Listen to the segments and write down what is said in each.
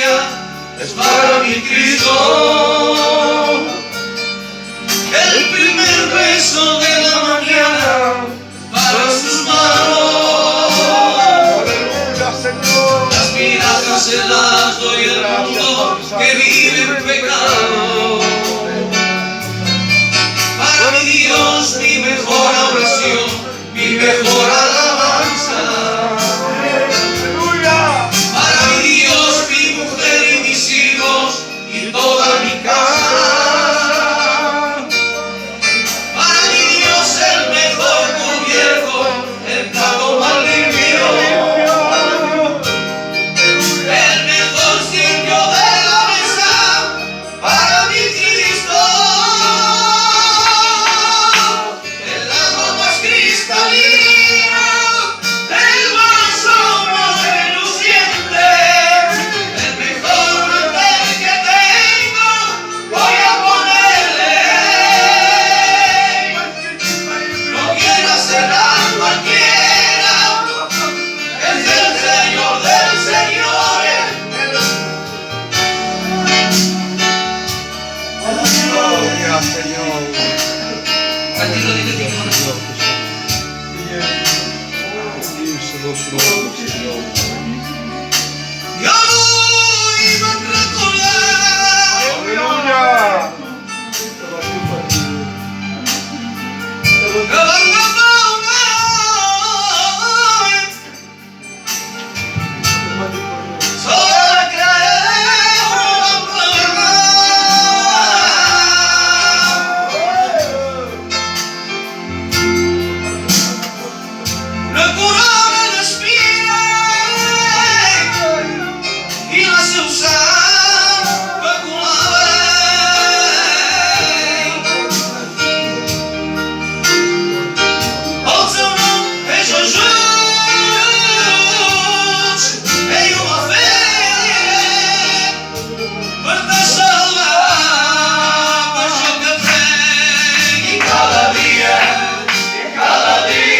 día es para mi Cristo. El primer beso de la mañana para sus manos. Las migajas se las doy al mundo que vive en pecado. Para mi Dios, mi mejor oración, mi mejor alabanza. Para mi Dios, mi mujer y mis hijos y toda mi casa. Para mi Dios, el mejor cubierto, el plato más limpio, el mejor sitio de la mesa para mi Cristo. El agua más cristalina, el vaso más reluciente, el mejor mantel que tengo, voy a ponerle. No quiero ser a cualquiera, es el Señor del Señor. Cantilo, dile que no. Yo iba a recordar solo le curaba la espina y la se usaba con la ley. Also no, esos juntos, ellos a fe, per te salvar, per això que fem i cada dia, cada dia.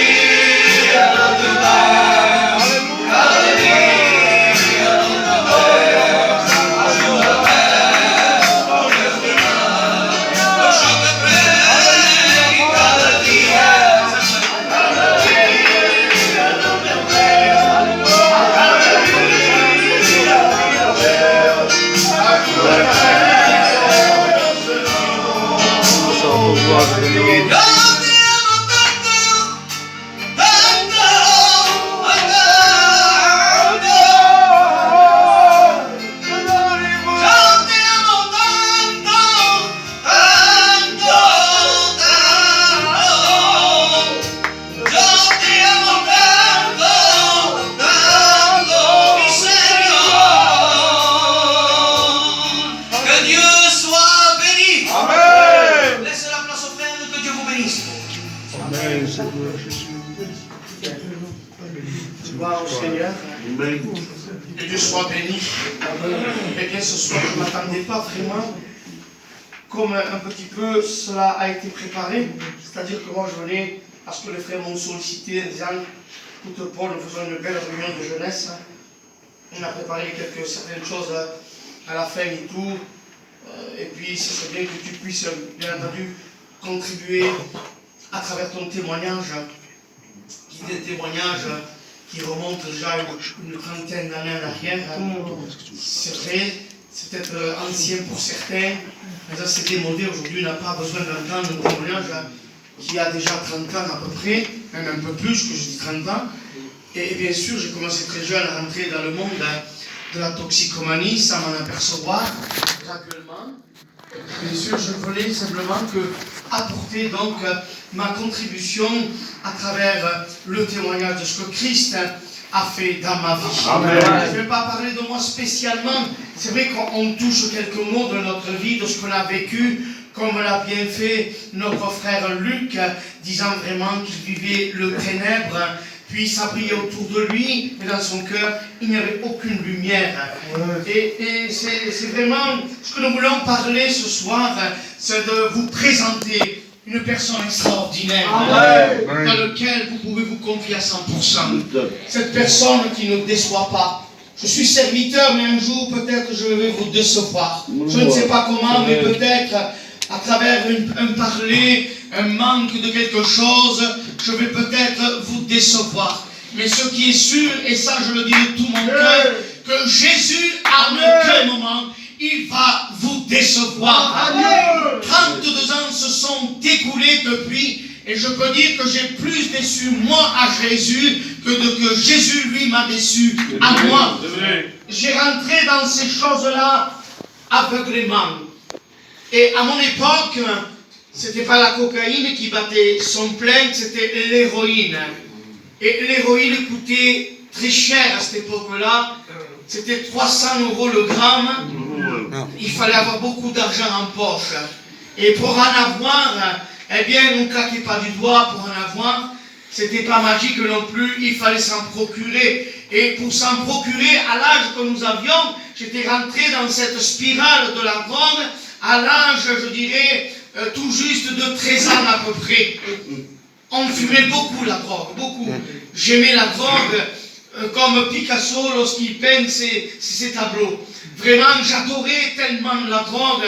Gloire au Seigneur. Que Dieu soit béni. Et bien ce soir, je ne m'attendais pas vraiment comme un petit peu cela a été préparé. C'est-à-dire que moi je venais à ce que les frères m'ont sollicité en disant écoute Paul, nous faisons une belle réunion de jeunesse. On a préparé certaines choses à la fin et tout. Et puis ce serait bien que tu puisses bien entendu contribuer à travers ton témoignage, qui est un témoignage qui remonte déjà une trentaine d'années en arrière. C'est vrai, c'est peut-être ancien pour certains, mais ça c'est démodé. Aujourd'hui, on n'a pas besoin d'entendre un témoignage qui a déjà 30 ans à peu près, même un peu plus que je dis 30 ans. Et bien sûr, j'ai commencé très jeune à rentrer dans le monde de la toxicomanie sans m'en apercevoir graduellement. Bien sûr, je voulais simplement apporter donc ma contribution à travers le témoignage de ce que Christ a fait dans ma vie. Amen. Je ne vais pas parler de moi spécialement. C'est vrai qu'on touche quelques mots de notre vie, de ce qu'on a vécu, comme l'a bien fait notre frère Luc, disant vraiment qu'il vivait le ténèbre, puis ça brillait autour de lui, mais dans son cœur, il n'y avait aucune lumière. Et c'est vraiment ce que nous voulons parler ce soir, c'est de vous présenter une personne extraordinaire, dans laquelle vous pouvez vous confier à 100%. Cette personne qui ne déçoit pas, Je suis serviteur, mais un jour peut-être je vais vous décevoir. Je ne sais pas comment, mais peut-être à travers un parler, un manque de quelque chose, je vais peut-être vous décevoir. Mais ce qui est sûr, et ça je le dis de tout mon cœur, que Jésus, à aucun moment, il va vous décevoir. 32 ans se sont écoulés depuis, et je peux dire que j'ai plus déçu moi à Jésus que Jésus lui m'a déçu à moi. J'ai rentré dans ces choses-là aveuglément. Et à mon époque, c'était pas la cocaïne qui battait son plein, c'était l'héroïne. Et l'héroïne coûtait très cher à cette époque-là. C'était 300 € le gramme. Il fallait avoir beaucoup d'argent en poche. Et pour en avoir, eh bien, on ne claquait pas du doigt pour en avoir. C'était pas magique non plus, il fallait s'en procurer. Et pour s'en procurer, à l'âge que nous avions, j'étais rentré dans cette spirale de la drogue, à l'âge, je dirais, tout juste de 13 ans à peu près. On fumait beaucoup la drogue, beaucoup. J'aimais la drogue comme Picasso lorsqu'il peint ses tableaux. Vraiment, j'adorais tellement la drogue.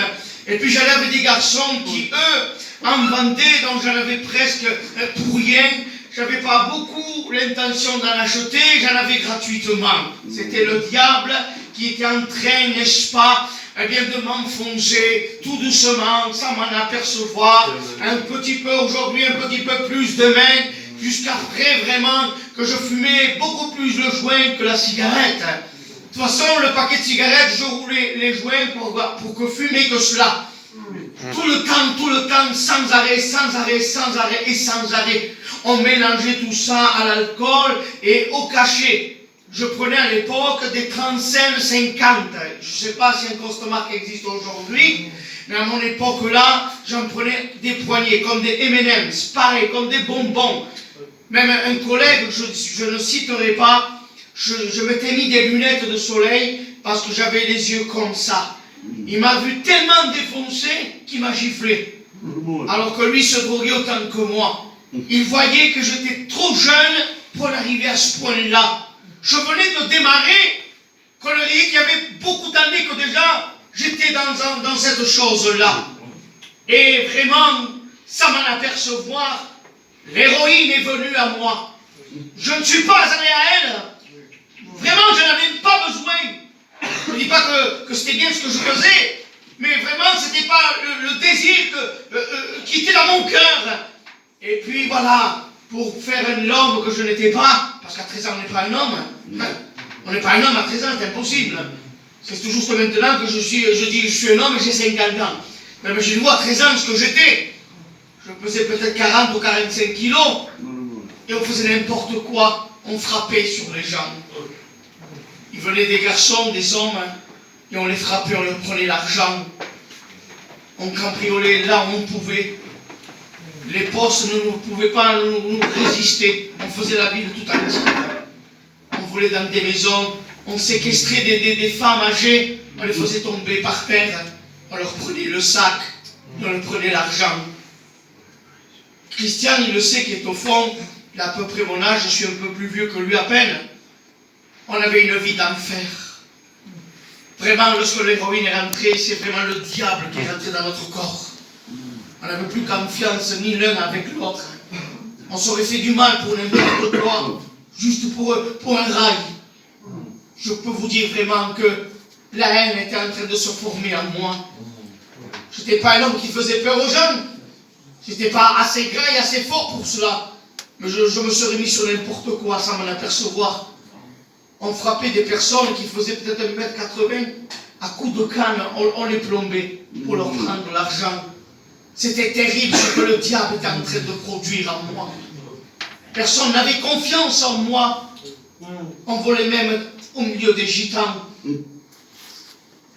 Et puis j'allais avec des garçons qui, eux, en vendaient, donc j'en avais presque pour rien. J'avais pas beaucoup l'intention d'en acheter, j'en avais gratuitement. C'était le diable qui était en train, n'est-ce pas, eh bien, de m'enfoncer tout doucement, sans m'en apercevoir, un petit peu aujourd'hui, un petit peu plus demain, jusqu'après vraiment que je fumais beaucoup plus le joint que la cigarette. De toute façon, le paquet de cigarettes, je roulais les joints pour que fumer que cela. Tout le temps, sans arrêt, sans arrêt, sans arrêt et sans arrêt. On mélangeait tout ça à l'alcool et au cachet. Je prenais à l'époque des 35-50. Je ne sais pas si un Costomac existe aujourd'hui, mais à mon époque-là, j'en prenais des poignées, comme des M&M's, pareil, comme des bonbons. Même un collègue, je ne citerai pas, je m'étais mis des lunettes de soleil parce que j'avais les yeux comme ça. Il m'a vu tellement défoncé qu'il m'a giflé. Alors que lui se droguait autant que moi. Il voyait que j'étais trop jeune pour arriver à ce point-là. Je venais de démarrer, qu'on aurait qu'il y avait beaucoup d'années que déjà j'étais dans cette chose-là. Et vraiment, sans m'en apercevoir, l'héroïne est venue à moi. Je ne suis pas allé à elle. Vraiment, je n'avais pas besoin. Je ne dis pas que c'était bien ce que je faisais, mais vraiment, ce n'était pas le désir qui était dans mon cœur. Et puis voilà, pour faire un homme que je n'étais pas, parce qu'à 13 ans, on n'est pas un homme. On n'est pas un homme à 13 ans, c'est impossible. C'est tout juste maintenant que je dis je suis un homme et j'ai 50 ans. Mais imaginez-vous à 13 ans ce que j'étais. Je pesais peut-être 40 ou 45 kilos. Et on faisait n'importe quoi. On frappait sur les gens. Il venait des garçons, des hommes, et on les frappait, on leur prenait l'argent. On cambriolait là où on pouvait. Les postes ne pouvaient pas nous résister. On faisait la ville tout entière. On volait dans des maisons, on séquestrait des femmes âgées, on les faisait tomber par terre, on leur prenait le sac, on leur prenait l'argent. Christian, il le sait, qui est au fond, il a à peu près mon âge, je suis un peu plus vieux que lui à peine. On avait une vie d'enfer. Vraiment, lorsque l'héroïne est rentrée, c'est vraiment le diable qui est rentré dans notre corps. On n'avait plus confiance ni l'un avec l'autre. On s'aurait fait du mal pour n'importe quoi, juste pour un rail. Je peux vous dire vraiment que la haine était en train de se former en moi. Je n'étais pas un homme qui faisait peur aux gens. Je n'étais pas assez grand et assez fort pour cela. Mais je me serais mis sur n'importe quoi sans m'en apercevoir. On frappait des personnes qui faisaient peut-être 1,80 m. À coups de canne, on les plombait pour leur prendre l'argent. C'était terrible ce que le diable était en train de produire en moi. Personne n'avait confiance en moi. On volait même au milieu des gitans.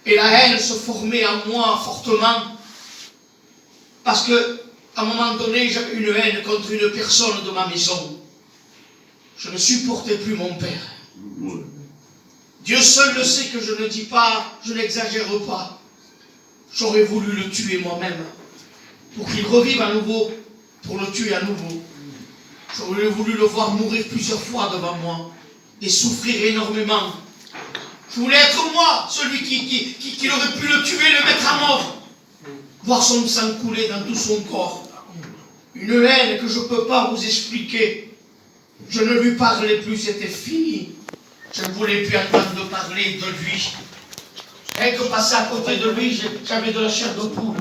Et la haine se formait en moi fortement. Parce que, à un moment donné, j'avais une haine contre une personne de ma maison. Je ne supportais plus mon père. Dieu seul le sait que je ne dis pas, je n'exagère pas. J'aurais voulu le tuer moi-même. Pour qu'il revive à nouveau, pour le tuer à nouveau. J'aurais voulu le voir mourir plusieurs fois devant moi et souffrir énormément. Je voulais être moi, celui qui aurait pu le tuer, le mettre à mort. Voir son sang couler dans tout son corps. Une haine que je ne peux pas vous expliquer. Je ne lui parlais plus, c'était fini. Je ne voulais plus entendre parler de lui. Dès que passais à côté de lui, j'avais de la chair de poule.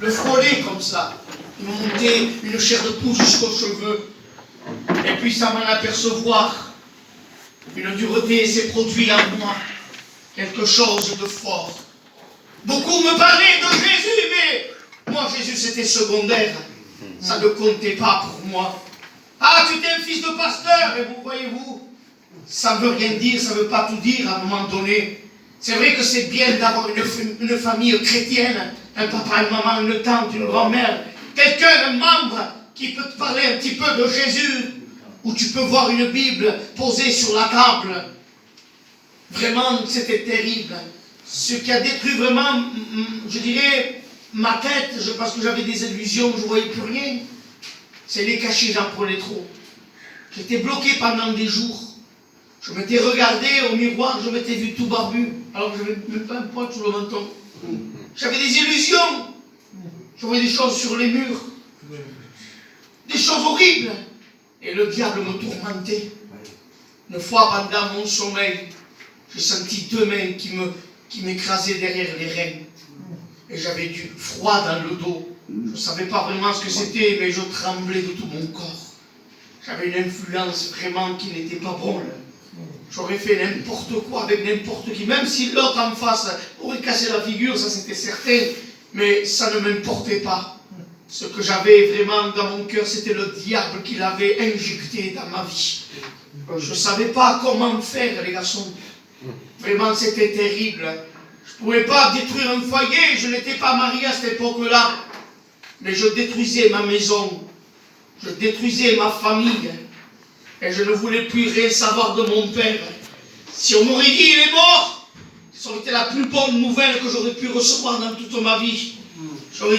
Le frôler comme ça. Il me montait une chair de poule jusqu'aux cheveux. Et puis sans m'en apercevoir, une dureté s'est produite en moi. Quelque chose de fort. Beaucoup me parlaient de Jésus, mais moi Jésus c'était secondaire. Ça ne comptait pas pour moi. Ah, tu es un fils de pasteur, et vous voyez-vous, ça ne veut rien dire, ça ne veut pas tout dire à un moment donné. C'est vrai que c'est bien d'avoir une famille chrétienne, un papa, une maman, une tante, une grand-mère, quelqu'un, un membre qui peut te parler un petit peu de Jésus, où tu peux voir une Bible posée sur la table. Vraiment, c'était terrible. Ce qui a détruit vraiment, je dirais, ma tête, parce que j'avais des illusions, je ne voyais plus rien. C'est les cachets, j'en prenais trop. J'étais bloqué pendant des jours. Je m'étais regardé au miroir, je m'étais vu tout barbu, alors que je n'avais même pas un poil sur le menton. J'avais des illusions. Je voyais des choses sur les murs. Des choses horribles. Et le diable me tourmentait. Une fois, pendant mon sommeil, j'ai senti deux mains qui m'écrasaient derrière les reins. Et j'avais du froid dans le dos. Je ne savais pas vraiment ce que c'était, mais je tremblais de tout mon corps. J'avais une influence vraiment qui n'était pas bonne. J'aurais fait n'importe quoi avec n'importe qui, même si l'autre en face aurait cassé la figure, ça c'était certain, mais ça ne m'importait pas. Ce que j'avais vraiment dans mon cœur, c'était le diable qui l'avait injecté dans ma vie. Je ne savais pas comment faire, les garçons. Vraiment, c'était terrible. Je ne pouvais pas détruire un foyer, je n'étais pas marié à cette époque-là. Mais je détruisais ma maison, je détruisais ma famille. Et je ne voulais plus rien savoir de mon père. Si on m'aurait dit il est mort, ça aurait été la plus bonne nouvelle que j'aurais pu recevoir dans toute ma vie. J'aurais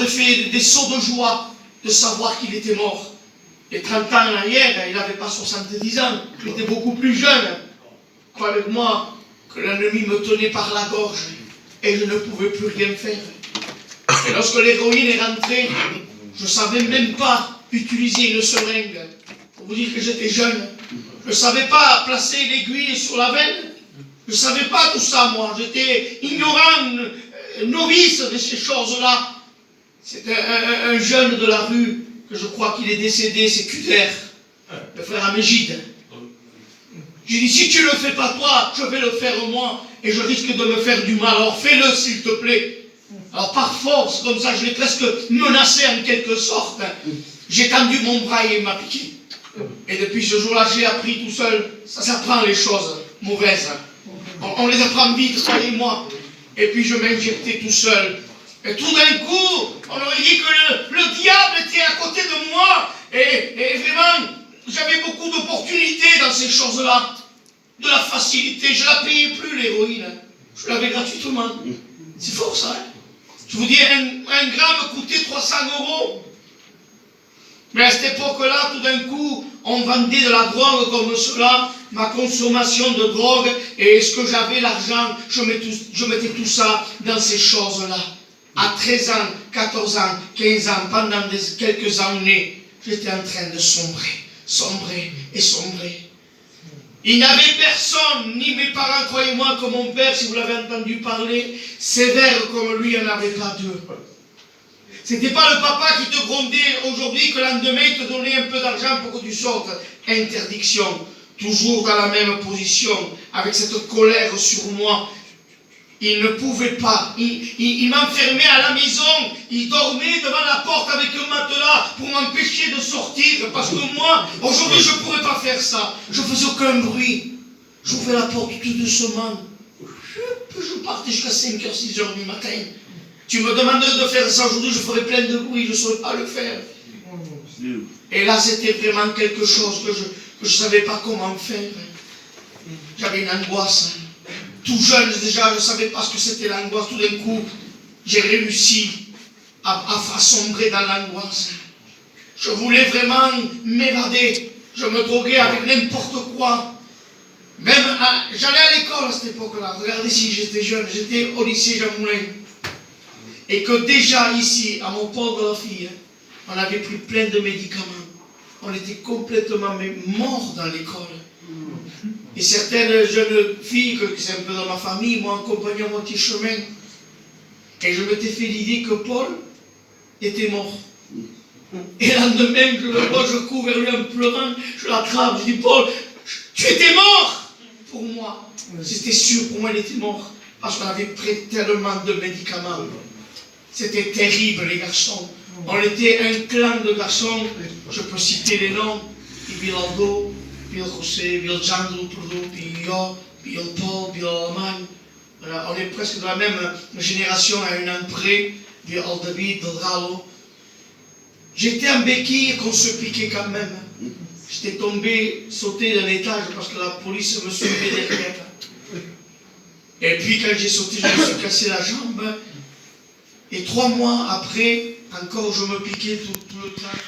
fait des sauts de joie de savoir qu'il était mort. Et 30 ans en arrière, il n'avait pas 70 ans, il était beaucoup plus jeune. Croyez-moi que l'ennemi me tenait par la gorge et je ne pouvais plus rien faire. Et lorsque l'héroïne est rentrée, je ne savais même pas utiliser une seringue. Pour vous dire que j'étais jeune. Je ne savais pas placer l'aiguille sur la veine. Je ne savais pas tout ça, moi. J'étais ignorant, novice de ces choses-là. C'est un jeune de la rue, que je crois qu'il est décédé, c'est Cuder, le frère Amégide. J'ai dit, si tu ne le fais pas toi, je vais le faire moi, et je risque de me faire du mal. Alors fais-le, s'il te plaît. Alors par force, comme ça, je l'ai presque menacé en quelque sorte. J'ai tendu mon bras et il m'a piqué. Et depuis ce jour-là, j'ai appris tout seul. Ça s'apprend les choses mauvaises. On les apprend vite, croyez-moi. Et puis je m'injectais tout seul. Et tout d'un coup, on aurait dit que le diable était à côté de moi. Et vraiment, j'avais beaucoup d'opportunités dans ces choses-là. De la facilité. Je ne la payais plus, l'héroïne. Je l'avais gratuitement. C'est fort ça, hein? Je vous dis, un gramme coûtait 300 €. Mais à cette époque-là, tout d'un coup, on vendait de la drogue comme cela, ma consommation de drogue, et est-ce que j'avais l'argent, je mettais tout ça dans ces choses-là. À 13 ans, 14 ans, 15 ans, pendant quelques années, j'étais en train de sombrer et sombrer. Il n'y avait personne, ni mes parents, croyez-moi, que mon père, si vous l'avez entendu parler, sévère comme lui, il n'y en avait pas deux. C'était pas le papa qui te grondait aujourd'hui que le lendemain il te donnait un peu d'argent pour que tu sortes. Interdiction. Toujours dans la même position, avec cette colère sur moi. Il ne pouvait pas. Il m'enfermait à la maison. Il dormait devant la porte avec un matelas pour m'empêcher de sortir. Parce que moi, aujourd'hui, je ne pourrais pas faire ça. Je ne faisais aucun bruit. J'ouvrais la porte tout doucement. Je partais jusqu'à 5h, 6h du matin. Tu me demandes de faire ça aujourd'hui, je ferais plein de bruit, je ne saurais pas le faire. Et là, c'était vraiment quelque chose que je ne savais pas comment faire. J'avais une angoisse. Tout jeune déjà, je ne savais pas ce que c'était l'angoisse. Tout d'un coup, j'ai réussi à sombrer dans l'angoisse. Je voulais vraiment m'évader. Je me droguais avec n'importe quoi. Même j'allais à l'école à cette époque-là, regardez si j'étais jeune, j'étais au lycée Jean Moulin. Et que déjà ici, à mon port de la fille, on avait pris plein de médicaments. On était complètement morts dans l'école. Et certaines jeunes filles, qui sont un peu dans ma famille, m'ont accompagné à moitié chemin. Et je m'étais fait l'idée que Paul était mort. Et le lendemain, je le vois, je cours vers lui en pleurant, je l'attrape, je dis Paul, tu étais mort pour moi. C'était sûr, pour moi, il était mort. Parce qu'on avait pris tellement de médicaments. C'était terrible, les garçons. On était un clan de garçons, je peux citer les noms, Bill Aldo, Bill José, Bill Jandro, Bill Yo, Bill Paul, Bill Alaman. On est presque de la même génération à un an près, Bill Aldavid, Bill Ralo. J'étais en béquille qu'on se piquait quand même. J'étais tombé, sauté d'un étage parce que la police me suivait derrière. Et puis quand j'ai sauté, je me suis cassé la jambe. Et 3 mois après, encore je me piquais tout le temps.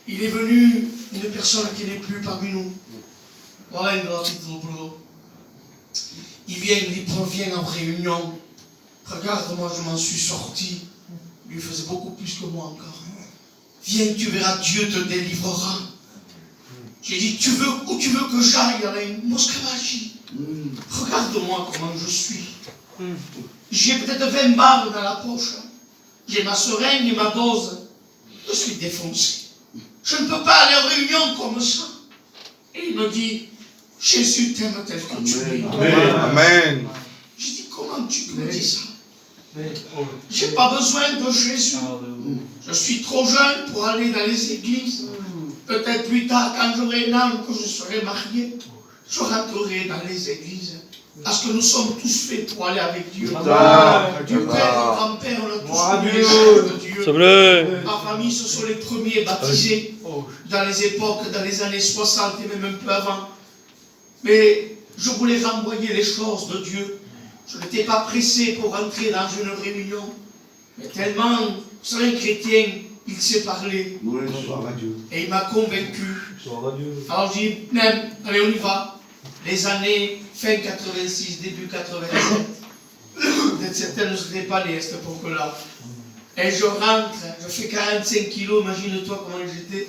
Il est venu une personne qui n'est plus parmi nous. Voilà une grande boulot. Il vient, il dit, viens en réunion. Regarde, moi je m'en suis sorti. Lui faisait beaucoup plus que moi encore. Viens, tu verras, Dieu te délivrera. J'ai dit, où tu veux que j'aille, Alain? Moscavachi. Regarde-moi comment je suis. J'ai peut-être 20 balles dans la poche. J'ai ma seringue et ma dose. Je suis défoncé. Je ne peux pas aller en réunion comme ça. Et il me dit, Jésus t'aime tel que tu es. Amen. J'ai dit, comment tu peux dire ça? J'ai pas besoin de Jésus. Je suis trop jeune pour aller dans les églises. Peut-être plus tard, quand j'aurai un âme, que je serai marié, je rentrerai dans les églises. Parce que nous sommes tous faits pour aller avec Dieu. Du père au grand-père, on a tous connu les choses de Dieu. C'est vrai. Ma famille, ce sont les premiers baptisés dans les époques, dans les années 60 et même un peu avant. Mais je voulais renvoyer les choses de Dieu. Je n'étais pas pressé pour rentrer dans une réunion. Mais tellement, vous savez, un chrétien, il sait parler. Et il m'a convaincu. Alors j'ai dit, même, allez, on y va. Les années fin 86, début 87. Peut-être certains ne seraient pas nés à cette époque-là. Et je rentre, je fais 45 kilos, imagine-toi comment j'étais.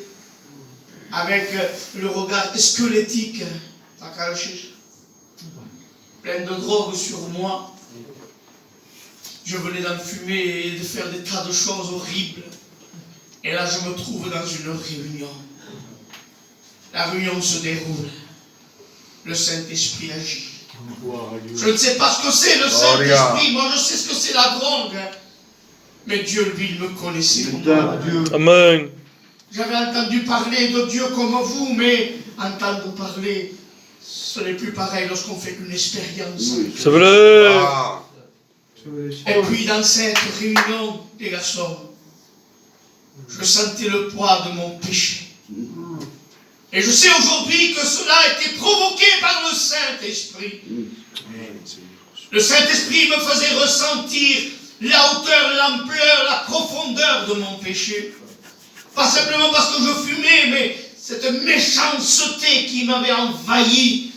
Avec le regard squelettique, plein de drogue sur moi. Je venais d'en fumer et de faire des tas de choses horribles. Et là, je me trouve dans une réunion. La réunion se déroule. Le Saint-Esprit agit. Je ne sais pas ce que c'est le Saint-Esprit. Moi, je sais ce que c'est la drogue. Mais Dieu, lui, il me connaissait. Amen. J'avais entendu parler de Dieu comme vous, mais entendre parler, ce n'est plus pareil lorsqu'on fait une expérience. C'est vrai. Et puis, dans cette réunion, les garçons, je sentais le poids de mon péché. Et je sais aujourd'hui que cela a été provoqué par le Saint-Esprit. Le Saint-Esprit me faisait ressentir la hauteur, l'ampleur, la profondeur de mon péché. Pas simplement parce que je fumais, mais cette méchanceté qui m'avait envahi.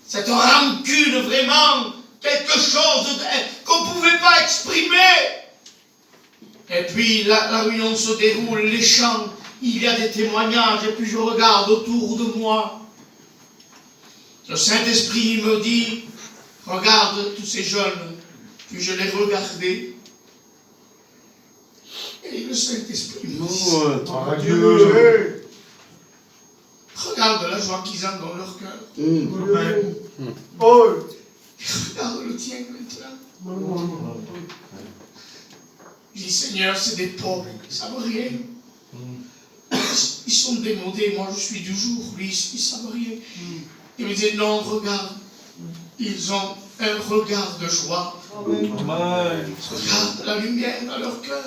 Cette rancune vraiment, quelque chose qu'on ne pouvait pas exprimer. Et puis la réunion se déroule, les chants. Il y a des témoignages et puis je regarde autour de moi. Le Saint-Esprit me dit, regarde tous ces jeunes. Puis je les regardais. Et le Saint-Esprit me dit, regarde la joie qu'ils ont dans leur cœur. Regarde le tien maintenant. Je dis, Seigneur, c'est des pauvres, ils ne savent rien. Ils sont démodés, moi je suis du jour, lui, ils ne savent rien. Il me dit, non, regarde, ils ont un regard de joie. Regarde la lumière dans leur cœur.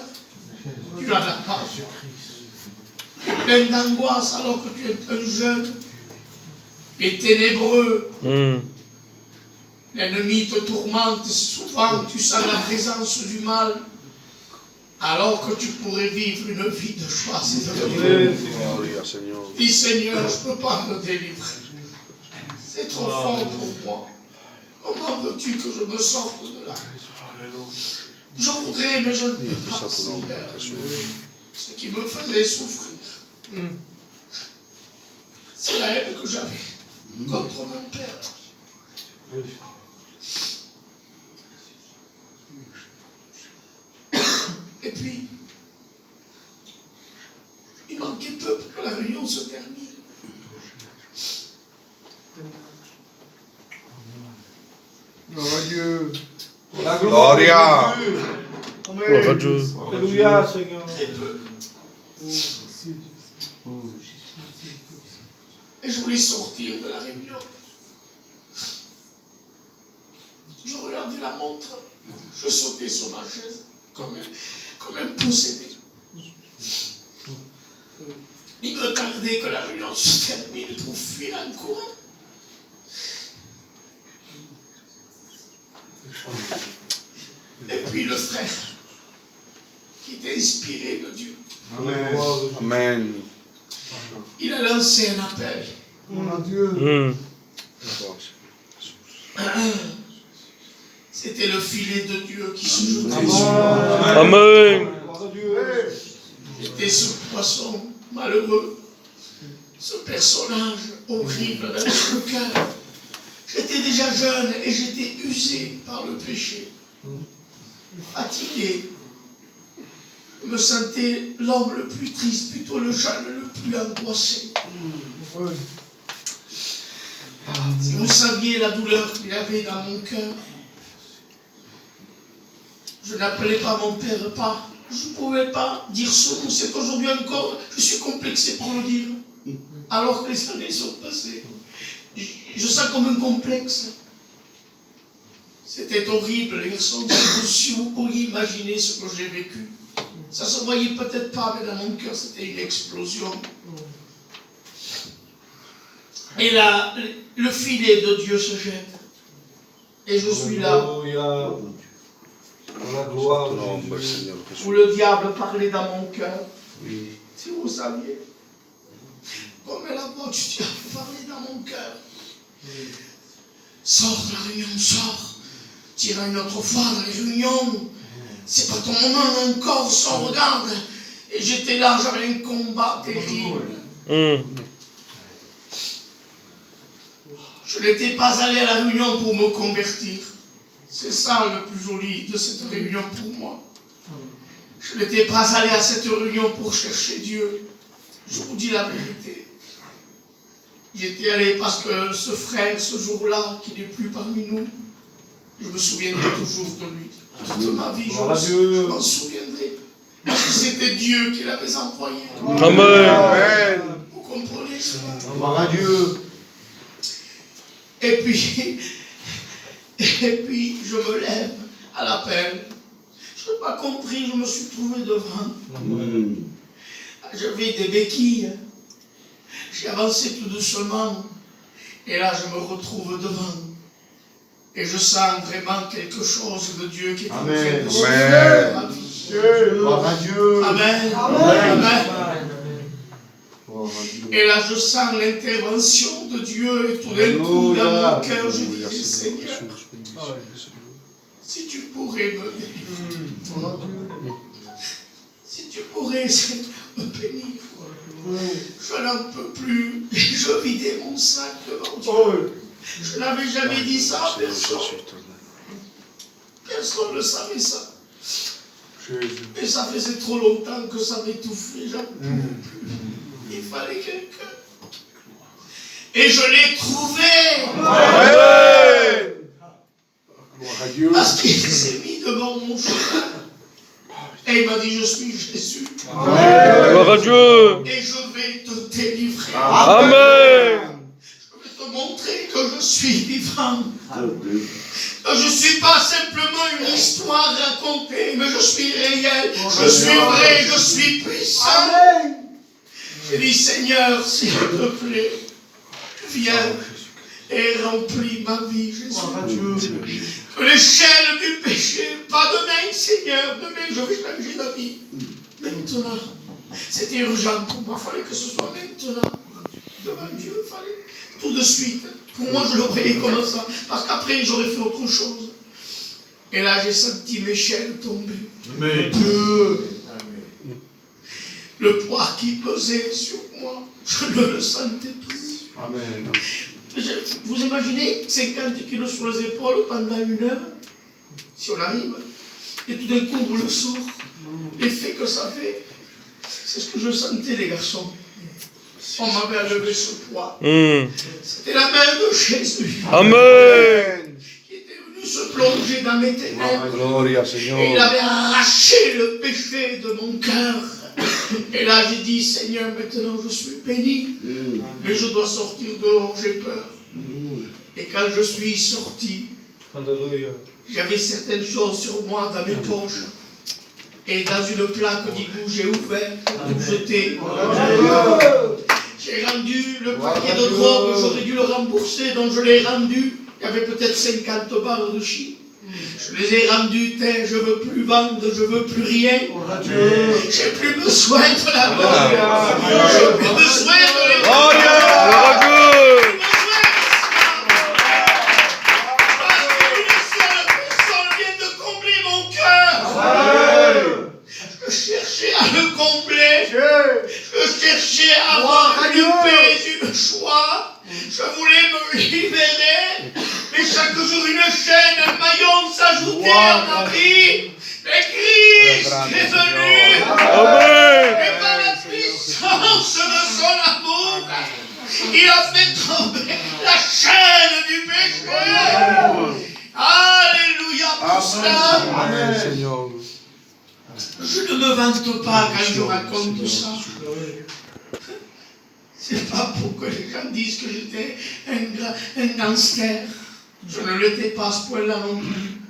Tu n'en as pas. Plein d'angoisse alors que tu es un jeune et ténébreux. L'ennemi te tourmente, souvent tu sens la présence du mal. Alors que tu pourrais vivre une vie de joie, dis Seigneur, je ne peux pas me délivrer. C'est trop fort pour moi. comment veux-tu que je me sorte de là? Je voudrais, mais je ne peux pas, Seigneur. Ce qui me faisait souffrir, c'est la haine que j'avais contre mon père. Et puis, il manquait peu pour que la réunion se termine. Gloire à Dieu. La gloria. Gloire à Dieu. Alléluia, Seigneur. Et peu. Et je voulais sortir de la réunion. Je regardais la montre. Je sautais sur ma chaise comme un possédé. Il me tardait que la réunion se termine pour fuir en courant. Et puis le frère, qui était inspiré de Dieu, Amen. il a lancé un appel. Gloire à Dieu. C'était le filet de Dieu qui se jetait sur moi. Amen. Gloire à Dieu. J'étais ce poisson malheureux, ce personnage horrible avec le cœur. J'étais déjà jeune et j'étais usé par le péché, fatigué. Je me sentais l'homme le plus triste, plutôt le jeune le plus angoissé. Si vous saviez la douleur qu'il y avait dans mon cœur, je n'appelais pas mon père pas. Je ne pouvais pas dire ce mot. C'est qu'aujourd'hui encore, je suis complexé pour le dire. Alors que les années sont passées. Je sens comme un complexe. C'était horrible, les garçons. Si vous pourriez imaginer ce que j'ai vécu. Ça ne se voyait peut-être pas, mais dans mon cœur, c'était une explosion. Et là, le filet de Dieu se jette. Et je suis là. Alléluia. La gloire de Jésus. Où le diable parlait dans mon cœur. Si vous saviez. Comme la voix du diable parlait dans mon cœur. Sors de la réunion, sors. Tu iras une autre fois dans les réunions. C'est pas ton moment encore, sors, regarde. Et j'étais là, j'avais un combat terrible. Je n'étais pas allé à la réunion pour me convertir. C'est ça le plus joli de cette réunion pour moi. Je n'étais pas allé à cette réunion pour chercher Dieu. Je vous dis la vérité. J'étais allé parce que ce frère, ce jour-là, qui n'est plus parmi nous, je me souviendrai toujours de lui. Toute ma vie, je m'en souviendrai. Parce que c'était Dieu qui l'avait envoyé. Amen. Vous comprenez cela? Gloire à Dieu. Et puis, je me lève à l'appel. Je n'ai pas compris, je me suis trouvé devant. J'avais des béquilles. J'ai avancé tout doucement. Et là, je me retrouve devant. Et je sens vraiment quelque chose de Dieu qui est en train de se faire dans ma vie. Gloire à Dieu. Amen. Amen. Et là, je sens l'intervention de Dieu. Et tout d'un coup, dans mon cœur, je dis, Seigneur, si tu pourrais me bénir. Si tu pourrais me bénir. Je n'en peux plus. Je vidais mon sac devant Dieu. Je n'avais jamais dit ça à personne. Personne ne savait ça. Et ça faisait trop longtemps que ça m'étouffait. J'en pouvais plus. Il fallait quelqu'un. Et je l'ai trouvé. Amen. Gloire à Dieu. Parce qu'il s'est mis devant mon chemin. Et il m'a dit, je suis Jésus. Gloire à Dieu. Et je vais te délivrer. Amen. Je vais te montrer que je suis vivant. Que je ne suis pas simplement une histoire racontée, mais je suis réel. Je suis vrai, je suis puissant. J'ai dit, Seigneur, s'il te plaît, viens et remplis ma vie, Jésus. Que l'échelle du péché, pas demain, Seigneur, demain je vais changer de vie. Maintenant, c'était urgent pour moi, il fallait que ce soit maintenant. Devant Dieu, il fallait tout de suite. Pour moi, je le voyais comme ça. Parce qu'après, j'aurais fait autre chose. Et là, j'ai senti mes chaînes tomber. Amen. Le poids qui pesait sur moi, je ne le sentais plus. Amen. Vous imaginez 50 kilos sur les épaules pendant 1 heure, si on arrive, et tout d'un coup on le sort. L'effet que ça fait, c'est ce que je sentais, les garçons. On m'avait levé ce poids. C'était la main de Jésus Amen. qui était venu se plonger dans mes ténèbres. Gloria, Et il Señor. avait arraché le péché de mon cœur. Et là, j'ai dit, Seigneur, maintenant je suis béni, mais je dois sortir dehors, j'ai peur. Et quand je suis sorti, j'avais certaines choses sur moi dans mes poches. Et dans une plaque d'égout, j'ai ouvert, tout jeté. J'ai rendu le paquet de drogue, j'aurais dû le rembourser, donc je l'ai rendu. Il y avait peut-être 50 balles de shit. Je les ai rendus, je ne veux plus vendre, je ne veux plus rien. J'ai plus besoin de la mort. J'ai plus besoin de les Gloria à Dieu. Parce qu'une seule personne vient de combler mon cœur. Je cherchais à le combler. Je cherchais à avoir une paix, une joie. Je voulais me libérer. Mais chaque jour une chaîne, un maillon s'ajoutait à ma vie. Mais Christ est venu. Amen. Et par la puissance de son amour, il a fait tomber la chaîne du péché. Alléluia pour cela. Amen, Señor. Je ne me vante pas quand je raconte ça. C'est pas pour que les gens disent que j'étais un gangster. Je ne l'étais pas à ce point-là non plus.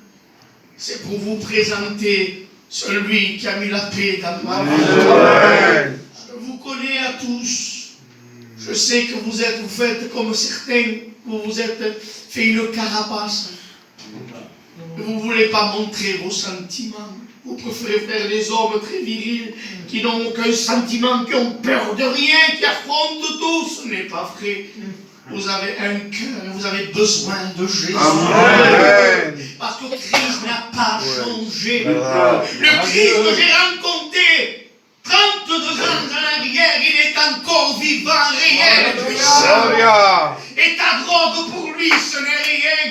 C'est pour vous présenter celui qui a mis la paix dans ma vie. Je vous connais à tous. Je sais que vous faites comme certains, vous vous êtes fait une carapace. Vous ne voulez pas montrer vos sentiments. Vous préférez faire des hommes très virils qui n'ont aucun sentiment, qui ont peur de rien, qui affrontent tout. Ce n'est pas vrai. Vous avez un cœur, vous avez besoin de Jésus. Amen. Parce que Christ n'a pas changé. Verdad. Le Christ que j'ai rencontré 32 ans en arrière, il est encore vivant, réel, puissant. Gloria. Et ta drogue pour lui, ce n'est rien.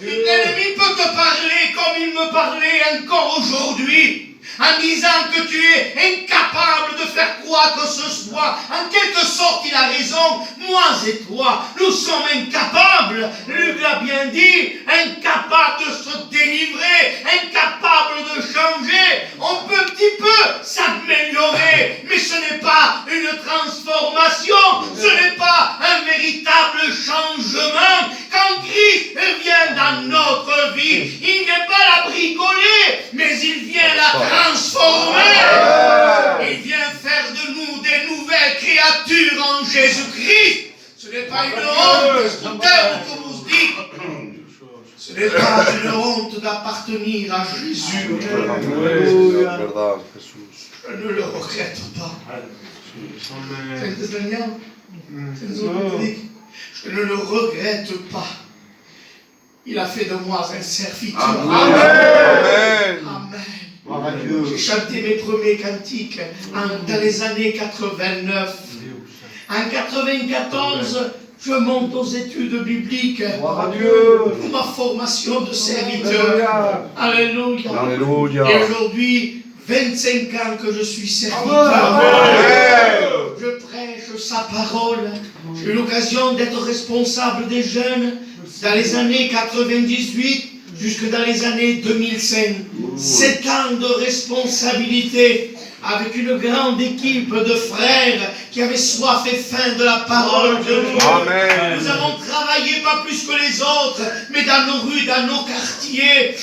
L'ennemi peut te parler comme il me parlait encore aujourd'hui, en disant que tu es incapable de faire quoi que ce soit. En quelque sorte, il a raison. Moi et toi, nous sommes incapables. Luc l'a bien dit, incapables de se délivrer, incapables de changer. On peut un petit peu s'améliorer, mais ce n'est pas une transformation, ce n'est pas un véritable changement. Quand Christ vient dans notre vie, il n'est pas la bricoler, mais il vient la transformer. Il vient faire de nous des nouvelles créatures en Jésus-Christ. Ce n'est pas une honte, ce terme que vous dites. Ce n'est pas une honte d'appartenir à Jésus. Verdad, verdad, Jesús. Je ne le regrette pas. Je ne le regrette pas. Il a fait de moi un serviteur. Amen. Amen. J'ai chanté mes premiers cantiques dans les années 89. En 94, je monte aux études bibliques pour ma formation de serviteur. Alléluia. Alléluia. Et aujourd'hui, 25 ans que je suis serviteur. Amen. Je prêche sa parole. J'ai eu l'occasion d'être responsable des jeunes dans les années 98 jusque dans les années 2005. 7 ans de responsabilité avec une grande équipe de frères qui avaient soif et faim de la parole de Dieu. Amen. Nous avons travaillé pas plus que les autres, mais dans nos rues, dans nos quartiers.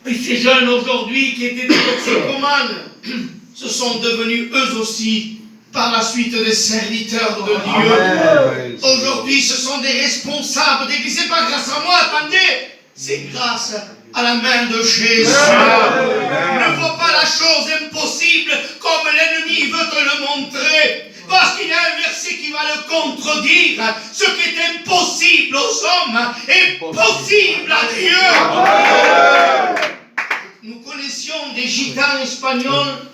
Et ces jeunes aujourd'hui qui étaient des toxicomanes, se sont devenus eux aussi par la suite des serviteurs de Dieu. Amen. Aujourd'hui, ce sont des responsables d'église. C'est pas grâce à moi, attendez. C'est grâce à la main de Jésus. Ne vois pas la chose impossible comme l'ennemi veut te le montrer. Parce qu'il y a un verset qui va le contredire. Ce qui est impossible aux hommes est possible à Dieu. Nous connaissions des gitans espagnols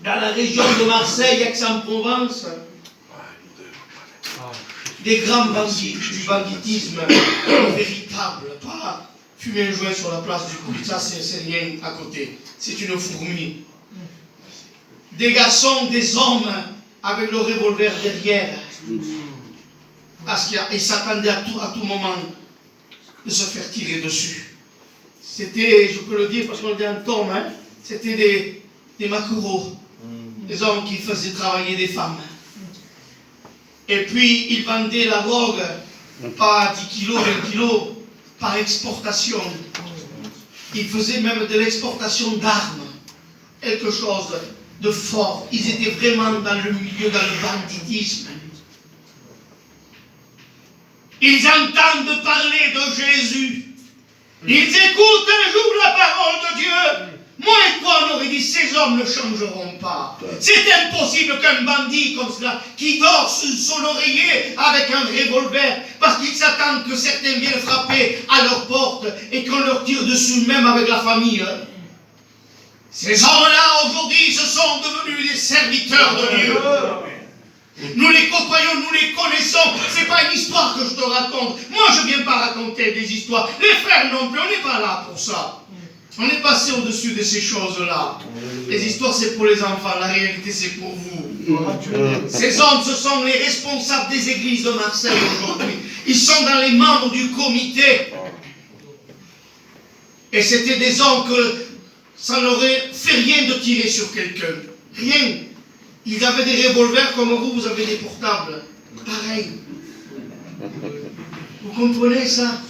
dans la région de Marseille, Aix-en-Provence. Des grands bandits, du banditisme véritable, pas fumer un joint sur la place du culte, ça c'est rien à côté, c'est une fourmi. Des garçons, des hommes avec le revolver derrière, parce qu'ils s'attendaient à tout moment de se faire tirer dessus. C'était, je peux le dire parce qu'on est en tome, hein, c'était des maquereaux, des hommes qui faisaient travailler des femmes. Et puis, ils vendaient la drogue, pas 10 kilos, 20 kilos, par exportation. Ils faisaient même de l'exportation d'armes, quelque chose de fort. Ils étaient vraiment dans le milieu, dans le banditisme. Ils entendent parler de Jésus. Ils écoutent un jour la parole de Dieu. Moi et toi, on aurait dit, ces hommes ne changeront pas. C'est impossible qu'un bandit comme cela, qui dort sous son oreiller avec un revolver, parce qu'ils s'attendent que certains viennent frapper à leur porte et qu'on leur tire dessus, même avec la famille. Ces hommes-là, aujourd'hui, se sont devenus des serviteurs de Dieu. Nous les côtoyons, nous les connaissons. C'est pas une histoire que je te raconte. Moi, je ne viens pas raconter des histoires. Les frères non plus, on n'est pas là pour ça. On est passé au-dessus de ces choses-là. Les histoires, c'est pour les enfants. La réalité, c'est pour vous. Ces hommes, ce sont les responsables des églises de Marseille aujourd'hui. Ils sont dans les membres du comité. Et c'était des hommes que ça n'aurait fait rien de tirer sur quelqu'un. Rien. Ils avaient des revolvers comme vous, vous avez des portables. Pareil. Vous comprenez ça?